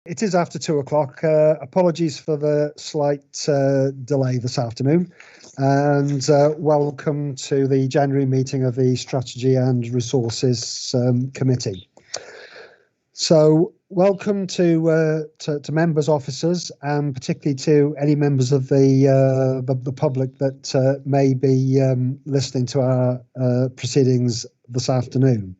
It is after 2 o'clock. Apologies for the slight delay this afternoon, and welcome to the January meeting of the Strategy and Resources Committee. So, welcome to members, officers, and particularly to any members of the public that may be listening to our proceedings this afternoon.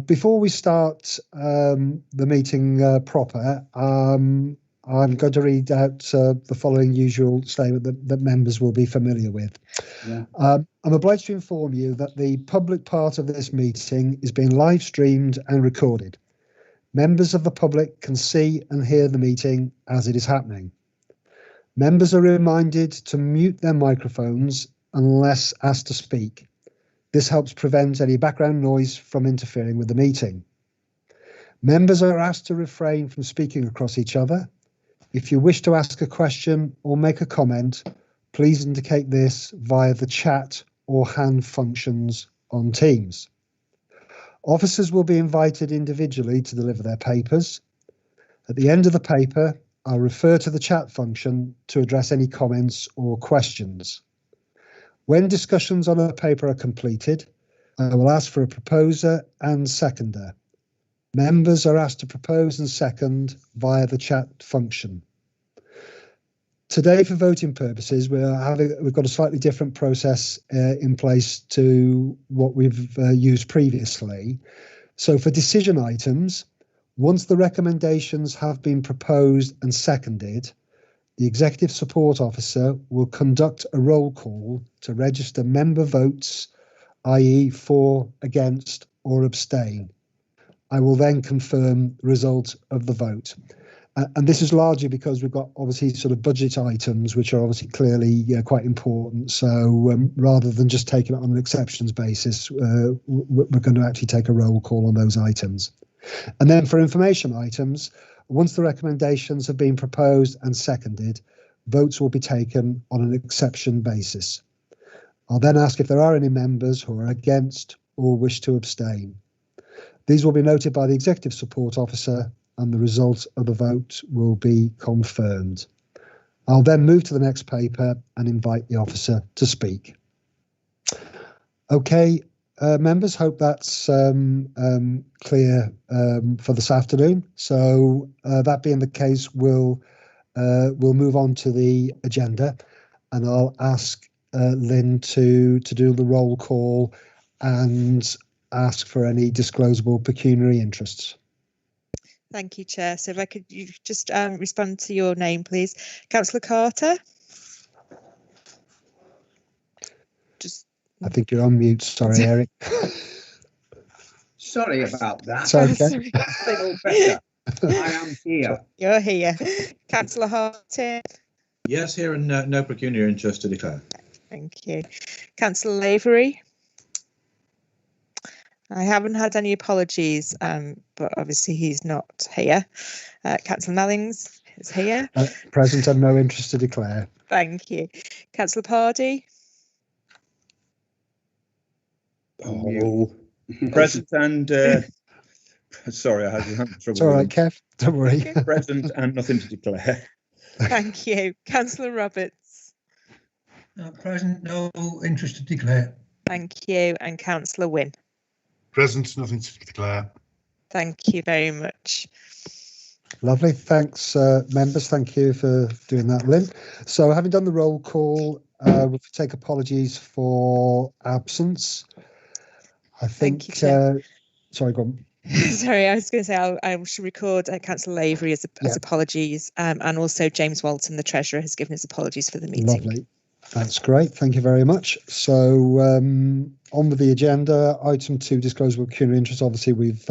Before we start the meeting proper, I'm going to read out the following usual statement that members will be familiar with. Yeah. I'm obliged to inform you that the public part of this meeting is being live streamed and recorded. Members of the public can see and hear the meeting as it is happening. Members are reminded to mute their microphones unless asked to speak. This helps prevent any background noise from interfering with the meeting. Members are asked to refrain from speaking across each other. If you wish to ask a question or make a comment, please indicate this via the chat or hand functions on Teams. Officers will be invited individually to deliver their papers. At the end of the paper, I'll refer to the chat function to address any comments or questions. When discussions on a paper are completed, I will ask for a proposer and seconder. Members are asked to propose and second via the chat function. Today, for voting purposes, we've got a slightly different process in place to what we've used previously. So for decision items, once the recommendations have been proposed and seconded, the Executive Support Officer will conduct a roll call to register member votes, i.e. for, against, or abstain. I will then confirm the result of the vote. And this is largely because we've got obviously sort of budget items, which are obviously clearly quite important. So rather than just taking it on an exceptions basis, we're going to actually take a roll call on those items. And then for information items, once the recommendations have been proposed and seconded, votes will be taken on an exception basis. I'll then ask if there are any members who are against or wish to abstain. These will be noted by the Executive Support Officer and the result of the vote will be confirmed. I'll then move to the next paper and invite the officer to speak. Okay. Members, hope that's clear for this afternoon. So that being the case, we'll move on to the agenda, and I'll ask Lynn to do the roll call and ask for any disclosable pecuniary interests. Thank you, Chair. So if I could you just respond to your name, please. Councillor Carter. I think you're on mute. Sorry, Eric. Sorry about that. It's okay. Better. I am here. You're here. Councillor Harting. Yes, here, and no pecuniary interest to declare. Thank you. Councillor Lavery. I haven't had any apologies, but obviously he's not here. Councillor Nallings is here. Present and no interest to declare. Thank you. Councillor Pardy. Oh, present and sorry, I had trouble. It's all right, Kev. Don't worry. Present and nothing to declare. Thank you. Councillor Roberts. Present, no interest to declare. Thank you. And Councillor Wynne. Present, nothing to declare. Thank you very much. Lovely. Thanks, members. Thank you for doing that, Lynn. So having done the roll call, we'll take apologies for absence. I think, sorry, go on. Sorry, I was going to say I should record Councillor Lavery as apologies, and also James Walton, the Treasurer, has given his apologies for the meeting. Lovely. That's great. Thank you very much. So on with the agenda, item 2, disclosable pecuniary interest. Obviously, we've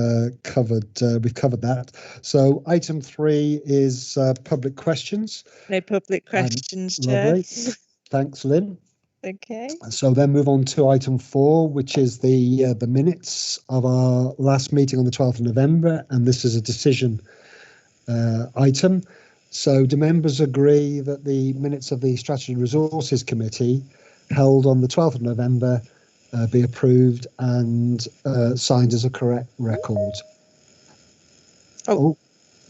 covered that. So item 3 is public questions. No public questions, Chair. Lovely. Thanks, Lynn. Okay. So then move on to item 4, which is the minutes of our last meeting on the 12th of November, and this is a decision item. So do members agree that the minutes of the Strategy and Resources Committee held on the 12th of November be approved and signed as a correct record? Oh,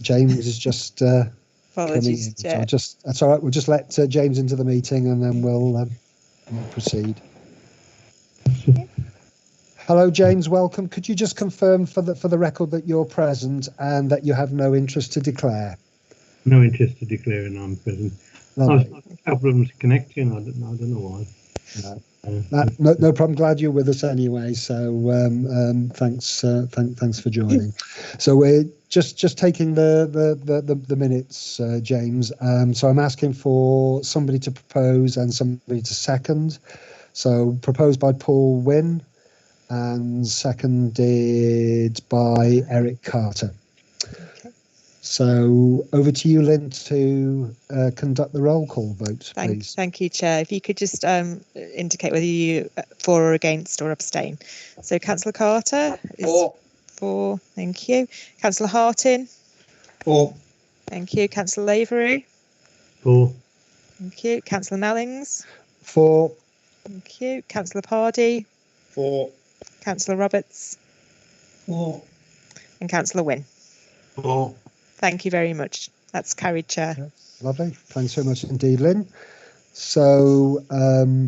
James is just coming in. Apologies, So Chair. that's all right. We'll just let James into the meeting and then we'll proceed. Hello, James. Welcome. Could you just confirm for the record that you're present and that you have no interest to declare? No interest to declare, and I'm present. Lovely. I've had problems connecting. I don't know why. No problem. Glad you're with us anyway. So thanks for joining. So we're just taking the minutes, James. So I'm asking for somebody to propose and somebody to second. So proposed by Paul Wynne and seconded by Eric Carter. So over to you, Lynn, to conduct the roll call vote, please. Thank you, Chair. If you could just indicate whether you for or against or abstain. So Councillor Carter is for. Thank you. Councillor Hartin. For. Thank you. Councillor Lavery. For. Thank you. Councillor Nellings. For. Thank you. Councillor Pardy. For. Councillor Roberts. For. And Councillor Wynne. For. Thank you very much. That's carried, Chair. Lovely. Thanks so much indeed, Lynn. So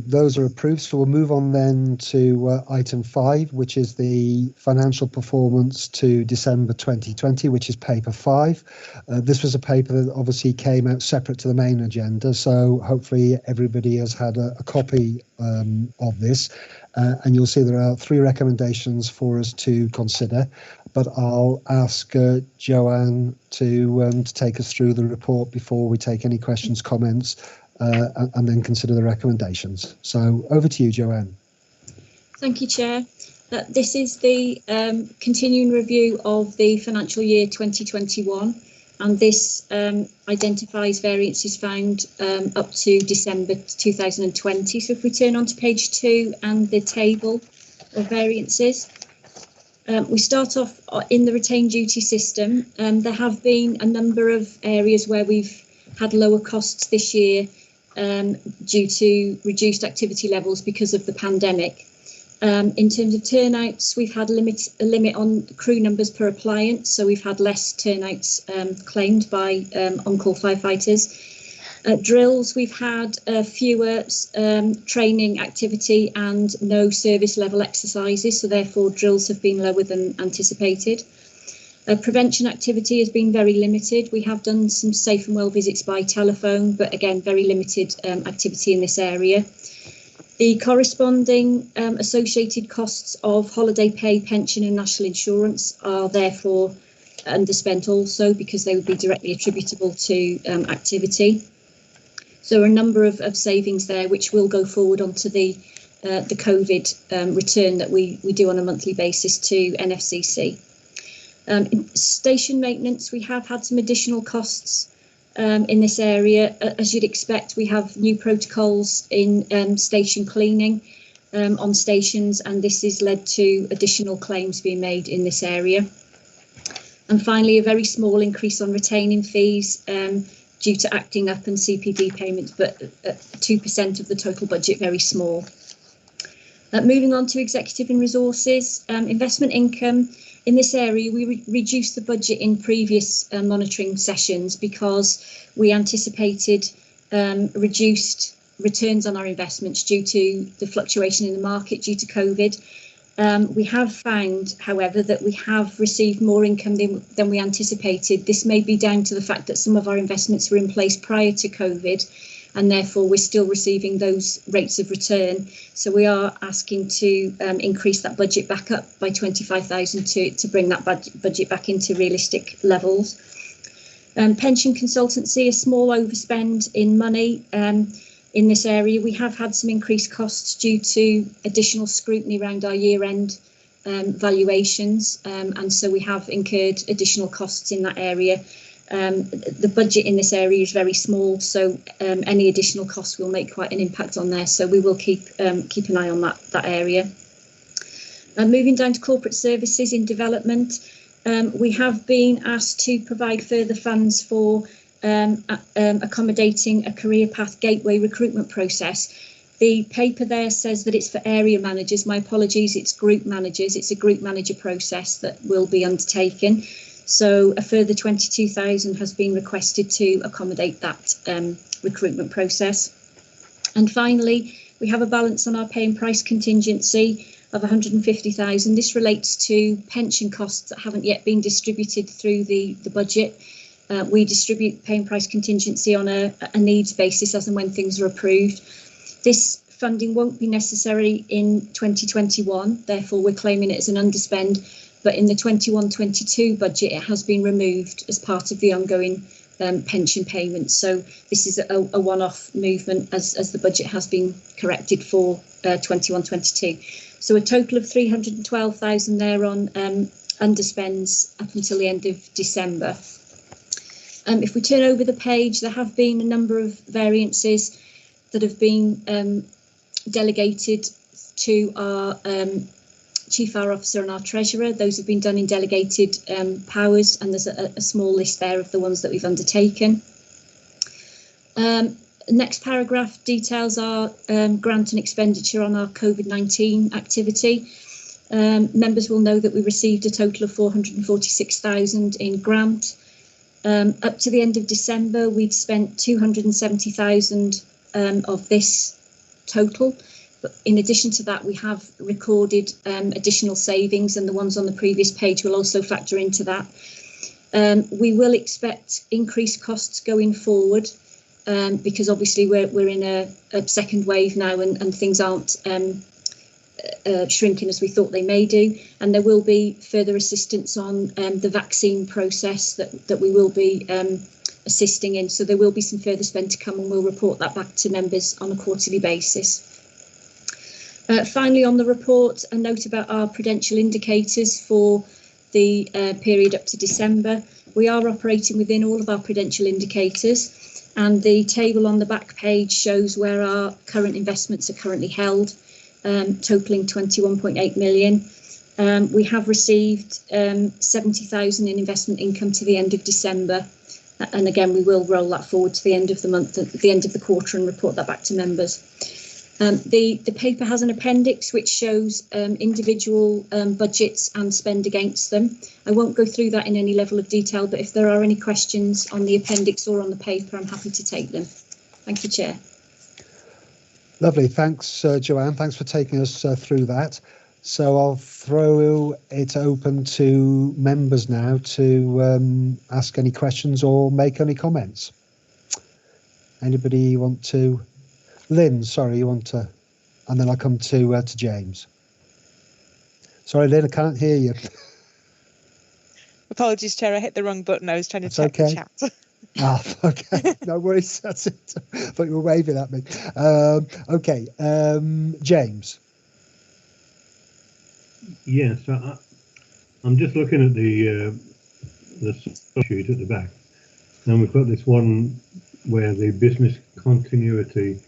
those are approved. So we'll move on then to item 5, which is the financial performance to December 2020, which is paper 5. This was a paper that obviously came out separate to the main agenda. So hopefully everybody has had a copy of this. And you'll see there are 3 recommendations for us to consider. But I'll ask Joanne to take us through the report before we take any questions, comments, and then consider the recommendations. So over to you, Joanne. Thank you, Chair. This is the continuing review of the financial year 2021, and this identifies variances found up to December 2020. So if we turn on to page 2 and the table of variances, we start off in the retained duty system. There have been a number of areas where we've had lower costs this year due to reduced activity levels because of the pandemic. In terms of turnouts, we've had a limit on crew numbers per appliance, so we've had less turnouts claimed by on-call firefighters. Drills, we've had fewer training activity and no service level exercises, so therefore drills have been lower than anticipated. Prevention activity has been very limited. We have done some safe and well visits by telephone, but again, very limited activity in this area. The corresponding associated costs of holiday pay, pension and national insurance are therefore underspent also because they would be directly attributable to activity. So there are a number of savings there which will go forward onto the COVID return that we do on a monthly basis to NFCC. In station maintenance, we have had some additional costs in this area. As you'd expect, we have new protocols in station cleaning on stations, and this has led to additional claims being made in this area. And finally, a very small increase on retaining fees due to acting up and CPD payments, but 2% of the total budget, very small. Moving on to executive and resources, investment income. In this area, we reduced the budget in previous monitoring sessions because we anticipated reduced returns on our investments due to the fluctuation in the market due to COVID. We have found, however, that we have received more income than we anticipated. This may be down to the fact that some of our investments were in place prior to COVID, and therefore we're still receiving those rates of return. So we are asking to increase that budget back up by 25,000 to bring that budget back into realistic levels. Pension consultancy, a small overspend in money. In this area, we have had some increased costs due to additional scrutiny around our year-end valuations, and so we have incurred additional costs in that area. The budget in this area is very small, so any additional costs will make quite an impact on there. So we will keep an eye on that area. Moving down to corporate services in development, we have been asked to provide further funds for accommodating a career path gateway recruitment process. The paper there says that it's for area managers. My apologies, it's group managers. It's a group manager process that will be undertaken. So a further 22,000 has been requested to accommodate that recruitment process. And finally, we have a balance on our pay and price contingency of 150,000. This relates to pension costs that haven't yet been distributed through the budget. We distribute pay and price contingency on a needs basis as and when things are approved. This funding won't be necessary in 2021, therefore we're claiming it as an underspend, but in the 21-22 budget it has been removed as part of the ongoing pension payments. So this is a one-off movement as the budget has been corrected for 21-22. So a total of 312,000 there on underspends up until the end of December. If we turn over the page, there have been a number of variances that have been delegated to our Chief Fire Officer and our Treasurer. Those have been done in delegated powers, and there's a small list there of the ones that we've undertaken. Next paragraph details our grant and expenditure on our COVID-19 activity. Members will know that we received a total of 446,000 in grant. Up to the end of December, we'd spent 270,000 of this total. But in addition to that, we have recorded additional savings, and the ones on the previous page will also factor into that. We will expect increased costs going forward because obviously we're in a second wave now, and things aren't shrinking as we thought they may do. And there will be further assistance on the vaccine process that we will be assisting in. So there will be some further spend to come, and we'll report that back to members on a quarterly basis. Finally, on the report, a note about our prudential indicators for the period up to December. We are operating within all of our prudential indicators, and the table on the back page shows where our current investments are currently held, totaling 21.8 million. We have received 70,000 in investment income to the end of December. And again, we will roll that forward to the end of the month, at the end of the quarter, and report that back to members. The paper has an appendix which shows individual budgets and spend against them. I won't go through that in any level of detail, but if there are any questions on the appendix or on the paper, I'm happy to take them. Thank you, Chair. Lovely. Thanks, Joanne. Thanks for taking us through that. So I'll throw it open to members now to ask any questions or make any comments. Anybody want to? Lynn, sorry, you want to? And then I'll come to James. Sorry, Lynn, I can't hear you. Apologies, Chair, I hit the wrong button. I was trying to That's check the okay. chat. Ah, okay, no worries. That's it. But you were waving at me. Okay, James. Yes, I'm just looking at the sheet at the back, and we've got this one where the business continuity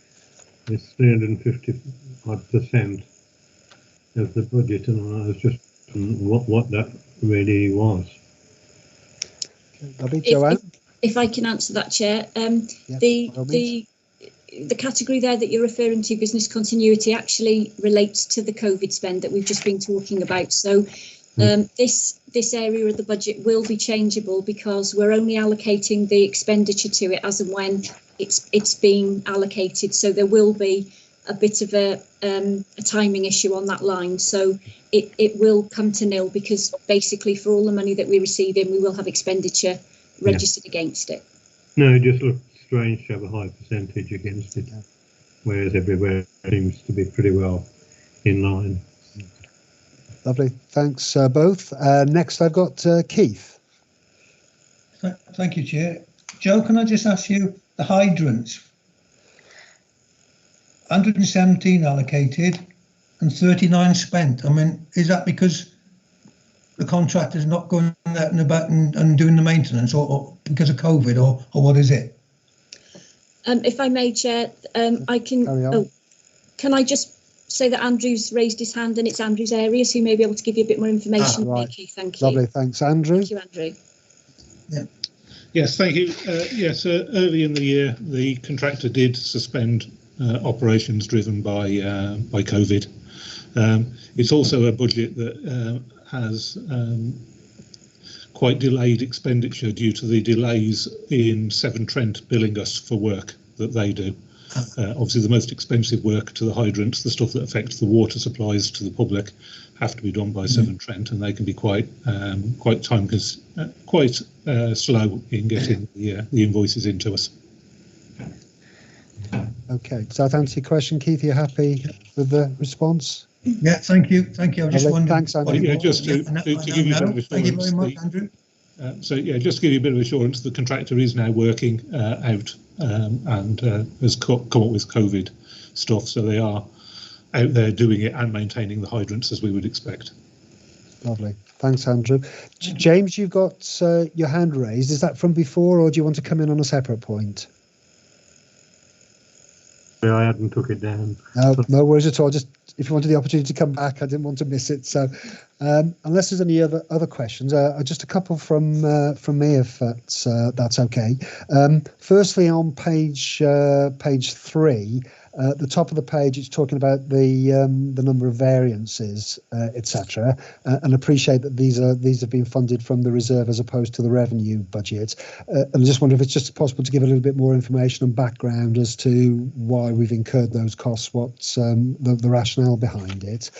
is 350% of the budget, and I was just what that really was. Lovely, Joanne. If I can answer that, Chair, Yeah, the category there that you're referring to, business continuity, actually relates to the COVID spend that we've just been talking about. So this area of the budget will be changeable because we're only allocating the expenditure to it as and when it's being allocated. So there will be a bit of a timing issue on that line. So it will come to nil because basically for all the money that we receive in, we will have expenditure registered against it. No, it just looks strange to have a high percentage against it, whereas everywhere seems to be pretty well in line. Lovely. Thanks, both. Next, I've got Keith. Thank you, Chair. Joe, can I just ask you, the hydrants, 117 allocated and 39 spent. I mean, is that because the contractor's not going out and about and doing the maintenance, or because of COVID, or what is it? If I may, Chair, I can. Oh, can I just say that Andrew's raised his hand and it's Andrew's area, so he may be able to give you a bit more information. Right. Thank you. Lovely. Thanks, Andrew. Thank you, Andrew. Yeah. Yes, thank you. Yes, early in the year, the contractor did suspend operations driven by COVID. It's also a budget that has quite delayed expenditure due to the delays in Severn Trent billing us for work that they do. Obviously, the most expensive work to the hydrants, the stuff that affects the water supplies to the public, have to be done by Severn Trent, and they can be quite slow in getting the invoices into us. Okay, does that answer your question, Keith? Are you happy with the response? Yeah, thank you. Thank you. I just wondered. Thanks, Andrew. Yeah, just to give you a bit of assurance. Thank you very much, Andrew. So yeah, just to give you a bit of assurance, the contractor is now working out and has come up with COVID stuff, so they are out there doing it and maintaining the hydrants as we would expect. Lovely. Thanks, Andrew. James, you've got your hand raised. Is that from before, or do you want to come in on a separate point? Yeah, I hadn't took it down. No worries at all. Just if you wanted the opportunity to come back, I didn't want to miss it. So, unless there's any other questions, just a couple from me, if that's okay. Firstly, on page 3. At the top of the page, it's talking about the number of variances, etc., and appreciate that these have been funded from the reserve as opposed to the revenue budget. And I just wonder if it's just possible to give a little bit more information and background as to why we've incurred those costs, what's the rationale behind it.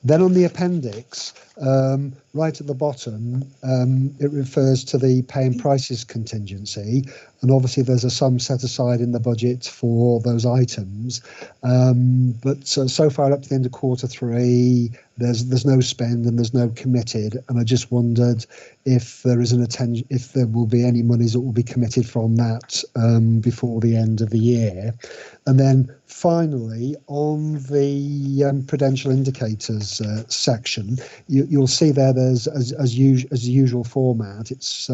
Then on the appendix, right at the bottom, it refers to the pay and prices contingency, and obviously there's a sum set aside in the budget for those items. But so far up to the end of Q3, there's no spend and there's no committed, and I just wondered if there is if there will be any monies that will be committed from that before the end of the year. And then finally, on the prudential indicators section, you'll see there's as usual format. It's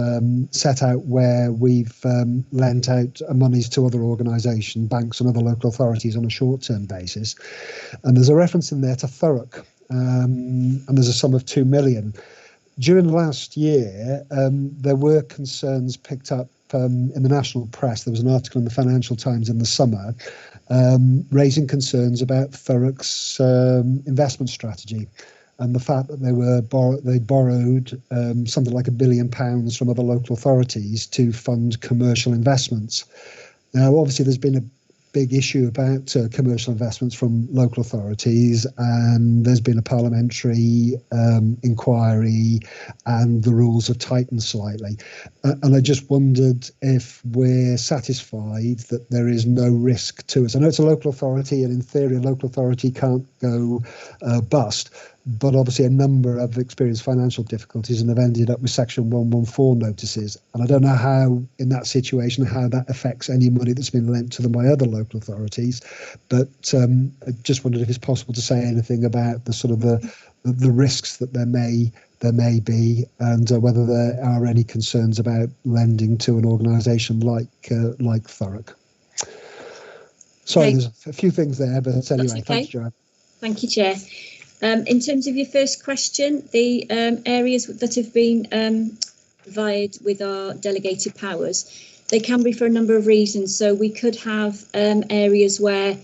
set out where we've lent out monies to other organisations, banks and other local authorities on a short-term basis, and there's a reference in there to Thurrock, and there's a sum of 2 million. During last year, there were concerns picked up in the national press. There was an article in the Financial Times in the summer raising concerns about Thurrock's investment strategy and the fact that they borrowed something like £1 billion from other local authorities to fund commercial investments. Now, obviously, there's been a big issue about commercial investments from local authorities, and there's been a parliamentary inquiry, and the rules have tightened slightly. And I just wondered if we're satisfied that there is no risk to us. I know it's a local authority, and in theory, a local authority can't go bust, but obviously a number have experienced financial difficulties and have ended up with Section 114 notices. And I don't know how, in that situation, how that affects any money that's been lent to them by other local authorities. But I just wondered if it's possible to say anything about the sort of the risks that there may be, and whether there are any concerns about lending to an organisation like Thurrock. Sorry, there's a few things there, but anyway, okay. Thanks, Joanne. Thank you, Chair. In terms of your first question, the areas that have been vied with our delegated powers, they can be for a number of reasons. So we could have areas where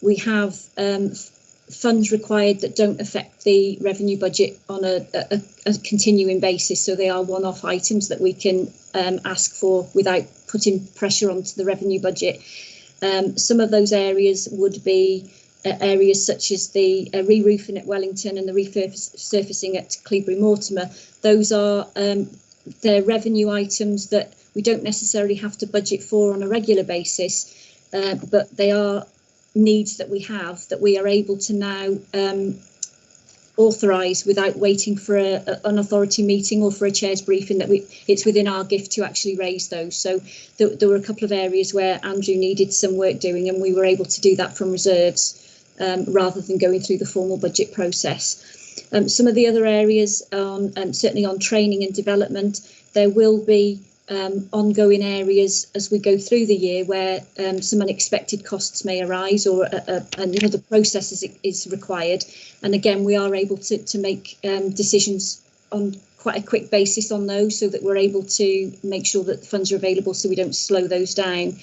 we have funds required that don't affect the revenue budget on a continuing basis. So they are one-off items that we can ask for without putting pressure onto the revenue budget. Some of those areas would be areas such as the re-roofing at Wellington and the resurfacing at Cleobury Mortimer. Those are they're revenue items that we don't necessarily have to budget for on a regular basis, but they are needs that we have that we are able to now authorise without waiting for an authority meeting or for a chair's briefing. That it's within our gift to actually raise those. So there were a couple of areas where Andrew needed some work doing, and we were able to do that from reserves rather than going through the formal budget process. Some of the other areas, certainly on training and development, there will be ongoing areas as we go through the year where some unexpected costs may arise, or another process is required. And again, we are able to make decisions on quite a quick basis on those, so that we're able to make sure that the funds are available so we don't slow those down.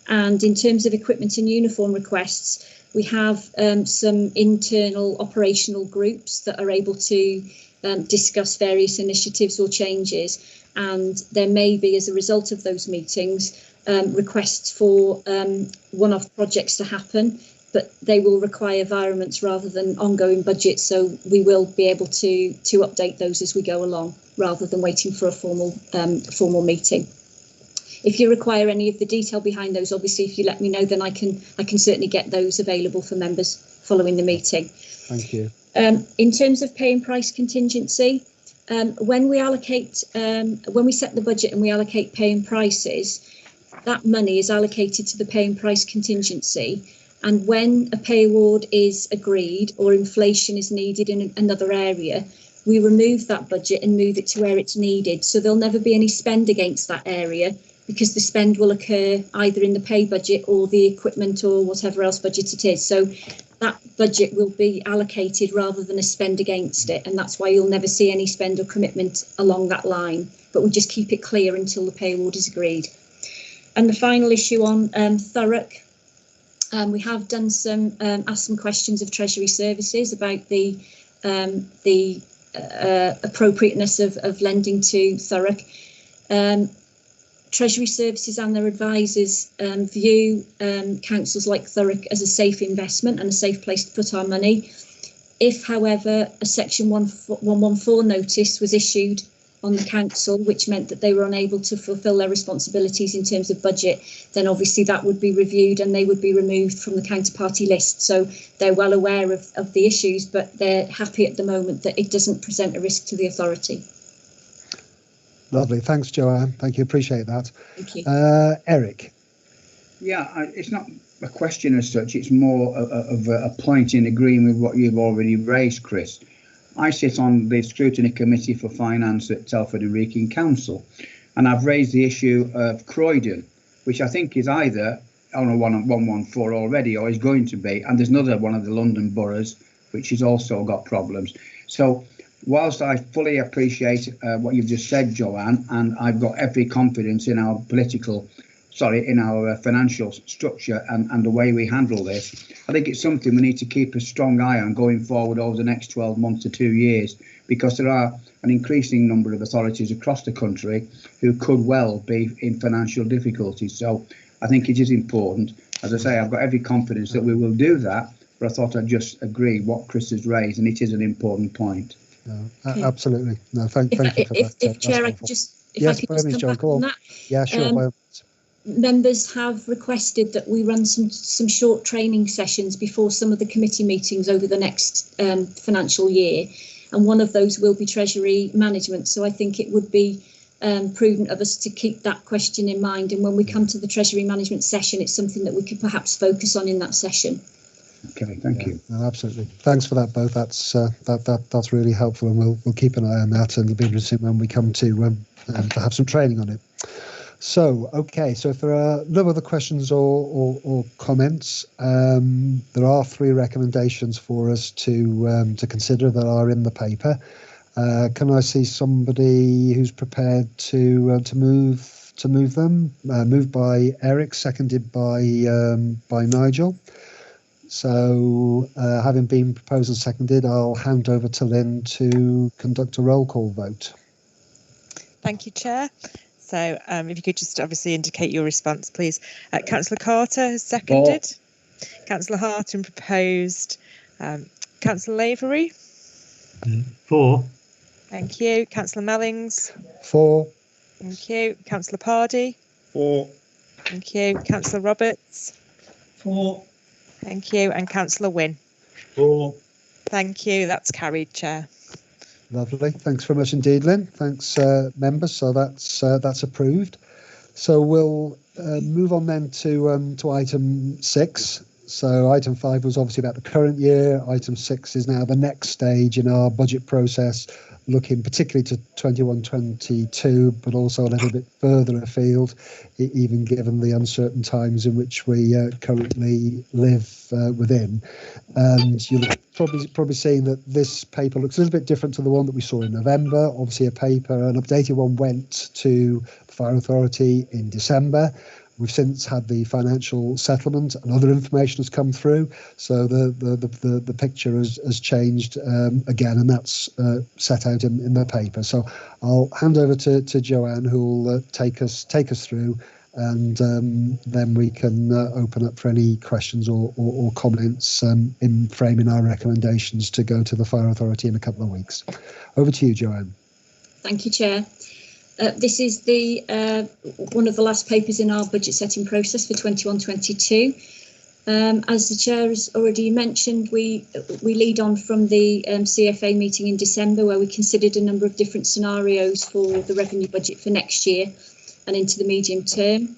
And in terms of equipment and uniform requests, we have some internal operational groups that are able to discuss various initiatives or changes, and there may be, as a result of those meetings, requests for one-off projects to happen, but they will require environments rather than ongoing budgets, so we will be able to update those as we go along, rather than waiting for a formal meeting. If you require any of the detail behind those, obviously, if you let me know, then I can certainly get those available for members following the meeting. Thank you. In terms of pay and price contingency, when we set the budget and we allocate pay and prices, that money is allocated to the pay and price contingency. And when a pay award is agreed or inflation is needed in another area, we remove that budget and move it to where it's needed. So there'll never be any spend against that area, because the spend will occur either in the pay budget or the equipment or whatever else budget it is. So that budget will be allocated rather than a spend against it. And that's why you'll never see any spend or commitment along that line. But we just keep it clear until the pay award is agreed. And the final issue on Thurrock, we have done asked some questions of Treasury Services about the appropriateness of lending to Thurrock. Treasury Services and their advisors view councils like Thurrock as a safe investment and a safe place to put our money. If, however, a Section 114 notice was issued on the council, which meant that they were unable to fulfil their responsibilities in terms of budget, then obviously that would be reviewed and they would be removed from the counterparty list. So they're well aware of the issues, but they're happy at the moment that it doesn't present a risk to the authority. Lovely. Thanks, Joanne. Thank you. Appreciate that. Thank you. Eric. Yeah, it's not a question as such. It's more of a point in agreeing with what you've already raised, Chris. I sit on the Scrutiny Committee for Finance at Telford and Wrekin Council, and I've raised the issue of Croydon, which I think is either on a 114 already or is going to be, and there's another one of the London boroughs which has also got problems. So whilst I fully appreciate what you've just said, Joanne, and I've got every confidence in our in our financial structure and the way we handle this, I think it's something we need to keep a strong eye on going forward over the next 12 months to 2 years, because there are an increasing number of authorities across the country who could well be in financial difficulties. So I think it is important. As I say, I've got every confidence that we will do that, but I thought I'd just agree what Chris has raised, and it is an important point. No, absolutely. No, thank you for that. If Chair, I could just come back on that. Yeah, sure. Members have requested that we run some short training sessions before some of the committee meetings over the next financial year, and one of those will be Treasury Management. So I think it would be prudent of us to keep that question in mind, and when we come to the Treasury Management session, it's something that we could perhaps focus on in that session. Okay, thank you. No, absolutely. Thanks for that, both. That's really helpful, and we'll keep an eye on that, and it'll be interesting when we come to have some training on it. So, okay, so if there are no other questions or comments, there are 3 recommendations for us to consider that are in the paper. Can I see somebody who's prepared to move them? Moved by Eric, seconded by Nigel. So, having been proposed and seconded, I'll hand over to Lynn to conduct a roll call vote. Thank you, Chair. So if you could just obviously indicate your response, please. Councillor Carter has seconded. Councillor Harton proposed. Councillor Lavery. 4. Thank you. Councillor Mellings. 4. Thank you. Councillor Pardy. 4. Thank you. Councillor Roberts. 4. Thank you. And Councillor Wynne. 4. Thank you. That's carried, Chair. Lovely. Thanks very much indeed, Lynn. Thanks, members. So that's approved. So we'll move on then to item 6. So item 5 was obviously about the current year. Item 6 is now the next stage in our budget process, looking particularly to 21-22, but also a little bit further afield, even given the uncertain times in which we currently live within. And you'll probably seeing that this paper looks a little bit different to the one that we saw in November. Obviously, an updated one went to the Fire Authority in December. We've since had the financial settlement, and other information has come through. So the picture has changed again, and that's set out in the paper. So I'll hand over to Joanne, who will take us through, and then we can open up for any questions or comments in framing our recommendations to go to the Fire Authority in a couple of weeks. Over to you, Joanne. Thank you, Chair. This is the one of the last papers in our budget setting process for 21-22. As the Chair has already mentioned, we lead on from the CFA meeting in December, where we considered a number of different scenarios for the revenue budget for next year and into the medium term.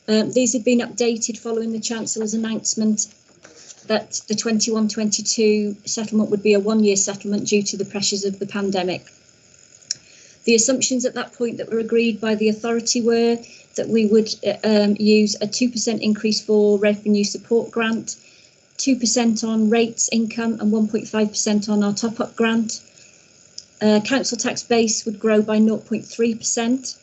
These have been updated following the Chancellor's announcement that the 21-22 settlement would be a one-year settlement due to the pressures of the pandemic. The assumptions at that point that were agreed by the authority were that we would use a 2% increase for revenue support grant, 2% on rates income and 1.5% on our top-up grant. Council tax base would grow by 0.3%.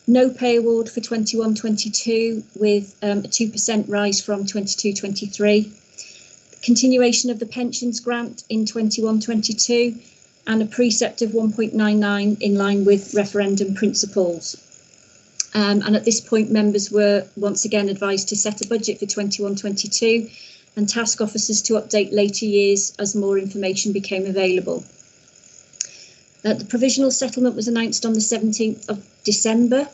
No pay award for 21-22 with a 2% rise from 22-23. Continuation of the pensions grant in 21-22. And a precept of 1.99 in line with referendum principles. And at this point, members were once again advised to set a budget for 21-22 and task officers to update later years as more information became available. The provisional settlement was announced on the 17th of December.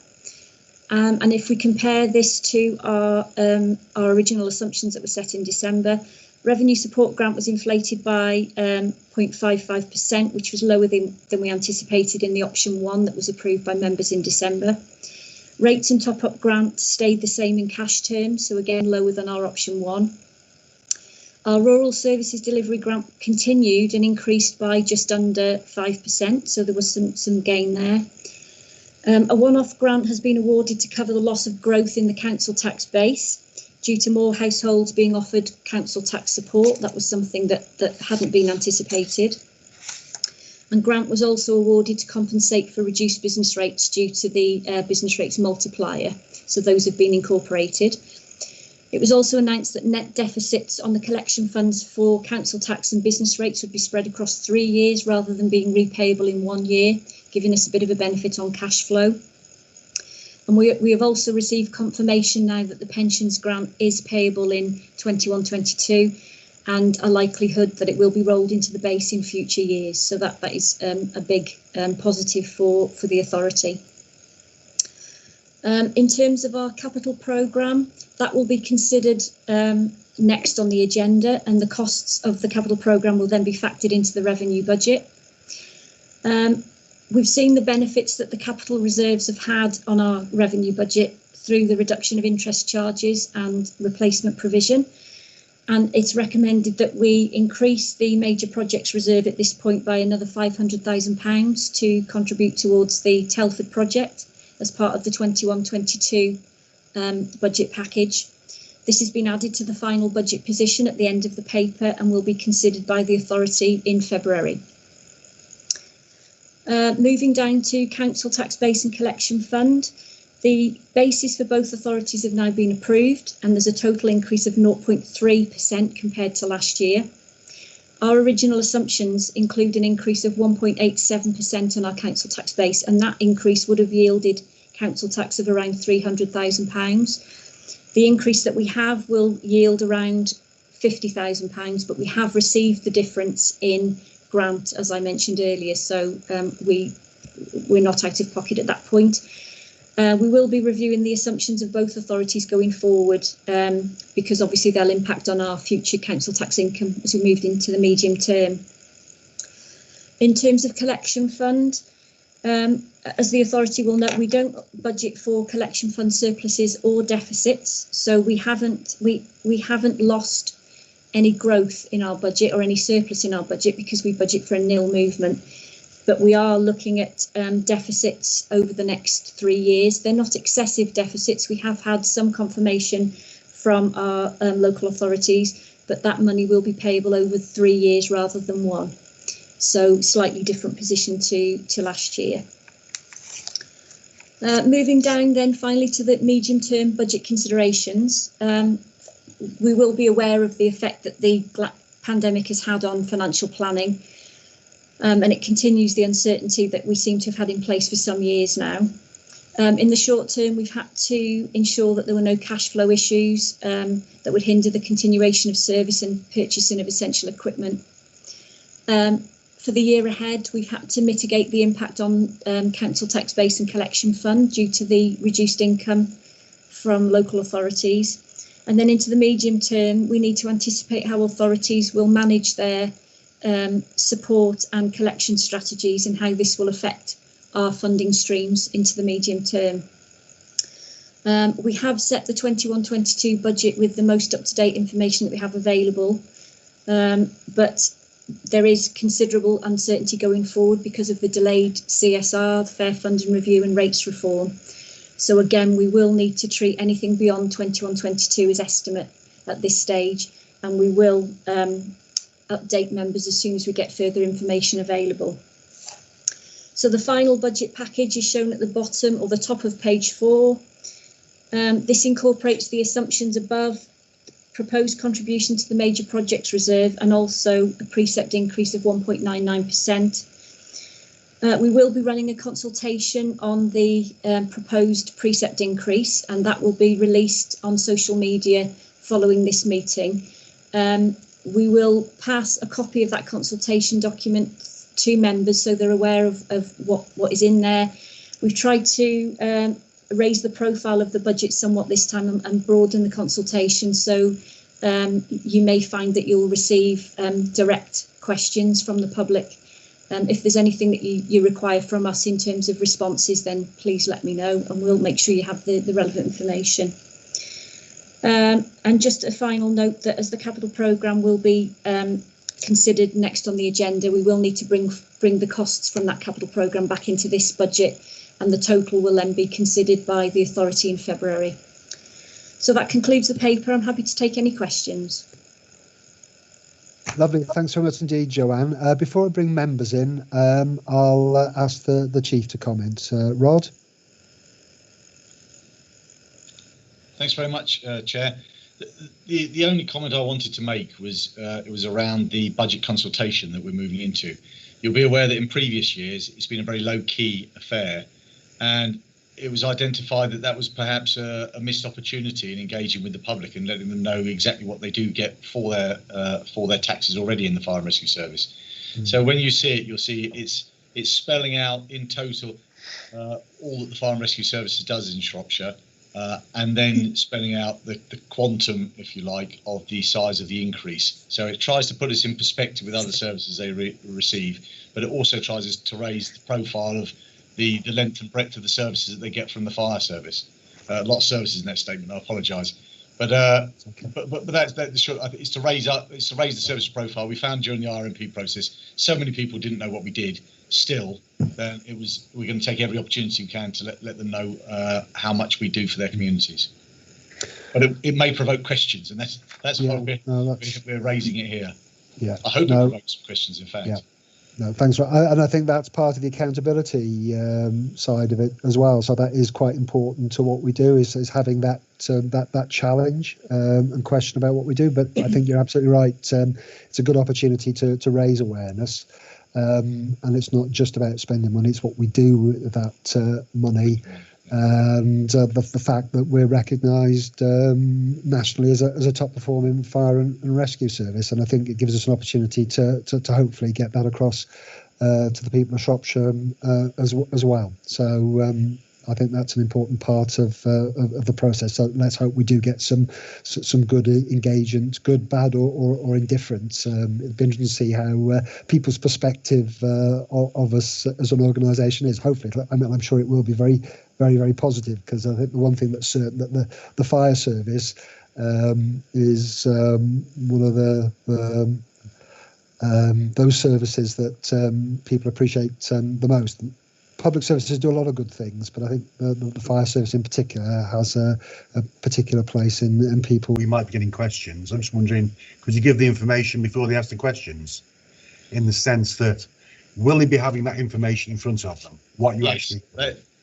And if we compare this to our original assumptions that were set in December, revenue support grant was inflated by 0.55%, which was lower than we anticipated in the option 1 that was approved by members in December. Rates and top-up grant stayed the same in cash terms, so again lower than our option 1. Our rural services delivery grant continued and increased by just under 5%, so there was some gain there. A one-off grant has been awarded to cover the loss of growth in the council tax base due to more households being offered council tax support. That was something that hadn't been anticipated. And grant was also awarded to compensate for reduced business rates due to the business rates multiplier. So those have been incorporated. It was also announced that net deficits on the collection funds for council tax and business rates would be spread across 3 years rather than being repayable in 1 year, giving us a bit of a benefit on cash flow. And we have also received confirmation now that the pensions grant is payable in 21-22 and a likelihood that it will be rolled into the base in future years. So that is a big positive for the authority. In terms of our capital programme, that will be considered next on the agenda, and the costs of the capital programme will then be factored into the revenue budget. We've seen the benefits that the capital reserves have had on our revenue budget through the reduction of interest charges and replacement provision. And it's recommended that we increase the major projects reserve at this point by another £500,000 to contribute towards the Telford project as part of the 21-22 budget package. This has been added to the final budget position at the end of the paper and will be considered by the authority in February. Moving down to council tax base and collection fund, the bases for both authorities have now been approved and there's a total increase of 0.3% compared to last year. Our original assumptions include an increase of 1.87% on our council tax base, and that increase would have yielded council tax of around £300,000. The increase that we have will yield around £50,000, but we have received the difference in grant, as I mentioned earlier, so we're not out of pocket at that point. We will be reviewing the assumptions of both authorities going forward because obviously they'll impact on our future council tax income as we moved into the medium term. In terms of collection fund, as the authority will know, we don't budget for collection fund surpluses or deficits, so we haven't lost any growth in our budget or any surplus in our budget because we budget for a nil movement. But we are looking at deficits over the next 3 years. They're not excessive deficits. We have had some confirmation from our local authorities, but that money will be payable over 3 years rather than 1. So slightly different position to last year. Moving down then finally to the medium-term budget considerations. We will be aware of the effect that the pandemic has had on financial planning, and it continues the uncertainty that we seem to have had in place for some years now. In the short term, we've had to ensure that there were no cash flow issues that would hinder the continuation of service and purchasing of essential equipment. For the year ahead, we've had to mitigate the impact on council tax base and collection fund due to the reduced income from local authorities. And then into the medium term, we need to anticipate how authorities will manage their support and collection strategies and how this will affect our funding streams into the medium term. We have set the 21-22 budget with the most up-to-date information that we have available, but there is considerable uncertainty going forward because of the delayed CSR, the Fair Funding Review and rates reform. So again, we will need to treat anything beyond 21-22 as estimate at this stage, and we will update members as soon as we get further information available. So the final budget package is shown at the bottom or the top of page 4. This incorporates the assumptions above, proposed contribution to the major projects reserve, and also a precept increase of 1.99%. We will be running a consultation on the proposed precept increase, and that will be released on social media following this meeting. We will pass a copy of that consultation document to members so they're aware of what is in there. We've tried to raise the profile of the budget somewhat this time and broaden the consultation, so you may find that you'll receive direct questions from the public. If there's anything that you require from us in terms of responses, then please let me know and we'll make sure you have the relevant information. And just a final note that as the capital programme will be considered next on the agenda, we will need to bring the costs from that capital programme back into this budget, and the total will then be considered by the authority in February. So that concludes the paper. I'm happy to take any questions. Lovely. Thanks very much indeed, Joanne. Before I bring members in, I'll ask the Chief to comment. Rod? Thanks very much, Chair. The only comment I wanted to make was it was around the budget consultation that we're moving into. You'll be aware that in previous years it's been a very low-key affair, and it was identified that that was perhaps a missed opportunity in engaging with the public and letting them know exactly what they do get for their taxes already in the Fire and Rescue Service. So when you see it, you'll see it's spelling out in total all that the Fire and Rescue Services does in Shropshire. And then spelling out the quantum, if you like, of the size of the increase. So it tries to put us in perspective with other services they receive, but it also tries to raise the profile of the length and breadth of the services that they get from the fire service. A lot of services in that statement, I apologise. But that's the short. I think it's to raise the service profile. We found during the RMP process, so many people didn't know what we did. Still, then we're going to take every opportunity we can to let them know how much we do for their communities. But it may provoke questions, and that's why we're raising it here. Yeah, I hope it provokes some questions. In fact. Yeah. No, thanks. And I think that's part of the accountability side of it as well. So that is quite important to what we do is having that challenge and question about what we do. But I think you're absolutely right. It's a good opportunity to raise awareness. And it's not just about spending money, it's what we do with that money, and the fact that we're recognised nationally as a top performing fire and rescue service. And I think it gives us an opportunity to hopefully get that across to the people of Shropshire as well. So I think that's an important part of the process. So let's hope we do get some good engagement, good, bad, or indifferent. It'd be interesting to see how people's perspective of us as an organisation is. Hopefully, I'm sure it will be very, very, very positive, because I think the one thing that's certain that the fire service is one of those services that people appreciate the most. Public services do a lot of good things, but I think the fire service in particular has a particular place in people. We might be getting questions. I'm just wondering, could you give the information before they ask the questions, in the sense that will they be having that information in front of them? What you actually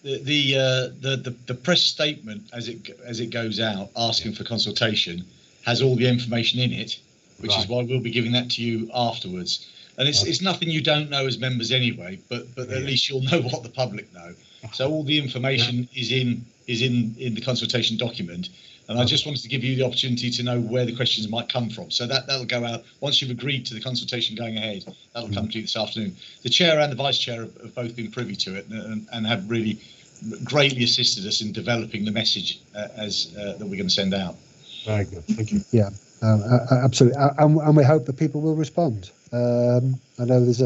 the press statement as it goes out asking for consultation has all the information in it, which is why we'll be giving that to you afterwards. And it's nothing you don't know as members anyway, but at least you'll know what the public know. So all the information is in the consultation document. And I just wanted to give you the opportunity to know where the questions might come from. So that'll go out once you've agreed to the consultation going ahead. That'll come to you this afternoon. The chair and the vice chair have both been privy to it and have really greatly assisted us in developing the message that we're going to send out. Very good. Thank you. Yeah, absolutely. And we hope that people will respond. I know there's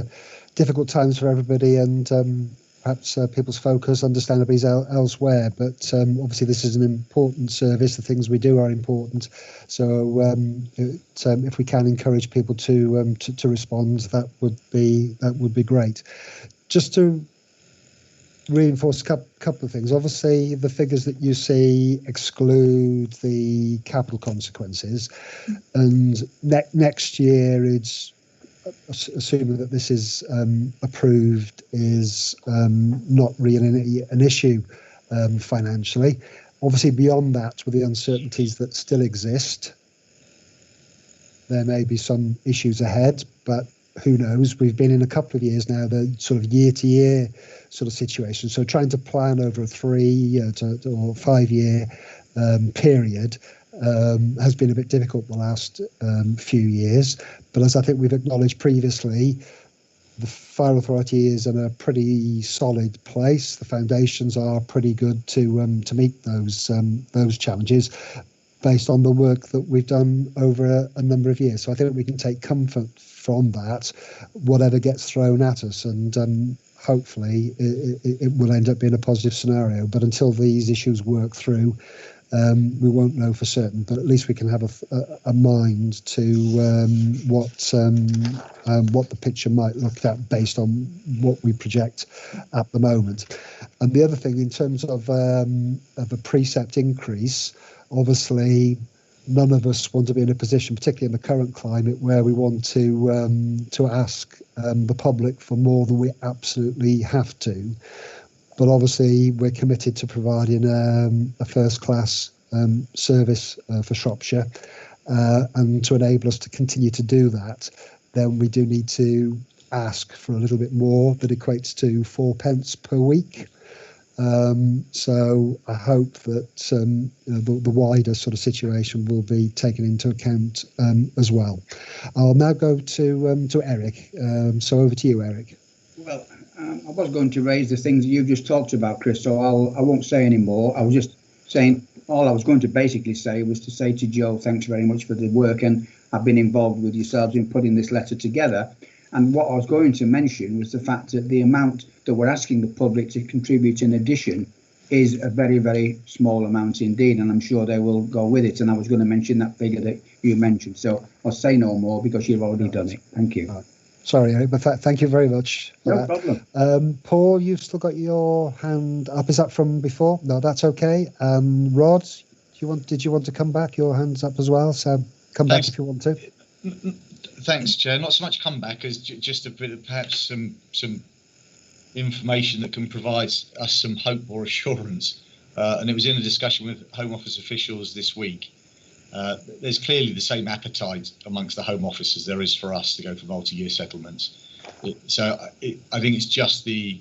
difficult times for everybody, and perhaps people's focus understandably is elsewhere, but obviously this is an important service. The things we do are important, so if we can encourage people to respond, that would be great. Just to reinforce a couple of things. Obviously, the figures that you see exclude the capital consequences, and next year it's, assuming that this is approved, is not really an issue financially. Obviously, beyond that, with the uncertainties that still exist, there may be some issues ahead, but who knows? We've been in a couple of years now, the sort of year-to-year sort of situation. So trying to plan over a 3 or 5 year period has been a bit difficult the last few years. But as I think we've acknowledged previously, the Fire Authority is in a pretty solid place. The foundations are pretty good to meet those challenges based on the work that we've done over a number of years. So I think we can take comfort from that, whatever gets thrown at us, and hopefully it will end up being a positive scenario. But until these issues work through, we won't know for certain, but at least we can have a mind to what the picture might look at based on what we project at the moment. And the other thing, in terms of a precept increase, obviously none of us want to be in a position, particularly in the current climate, where we want to ask the public for more than we absolutely have to. But obviously, we're committed to providing a first-class service for Shropshire, and to enable us to continue to do that, then we do need to ask for a little bit more that equates to 4 pence per week. So I hope that the wider sort of situation will be taken into account as well. I'll now go to Eric. So over to you, Eric. Well, I was going to raise the things you've just talked about, Chris, so I won't say any more. I was just saying, all I was going to basically say was to say to Joe, thanks very much for the work, and I've been involved with yourselves in putting this letter together. And what I was going to mention was the fact that the amount that we're asking the public to contribute in addition is a very, very small amount indeed, and I'm sure they will go with it. And I was going to mention that figure that you mentioned, so I'll say no more because you've already done it. Thank you. Sorry, Eric, but thank you very much. No problem. Paul, you've still got your hand up. Is that from before? No, that's okay. Rod, did you want to come back? Your hand's up as well, so come back if you want to. Thanks, Chair. Not so much come back as just a bit of perhaps some information that can provide us some hope or assurance. And it was in a discussion with Home Office officials this week. There's clearly the same appetite amongst the Home Office as there is for us to go for multi-year settlements. I think it's just the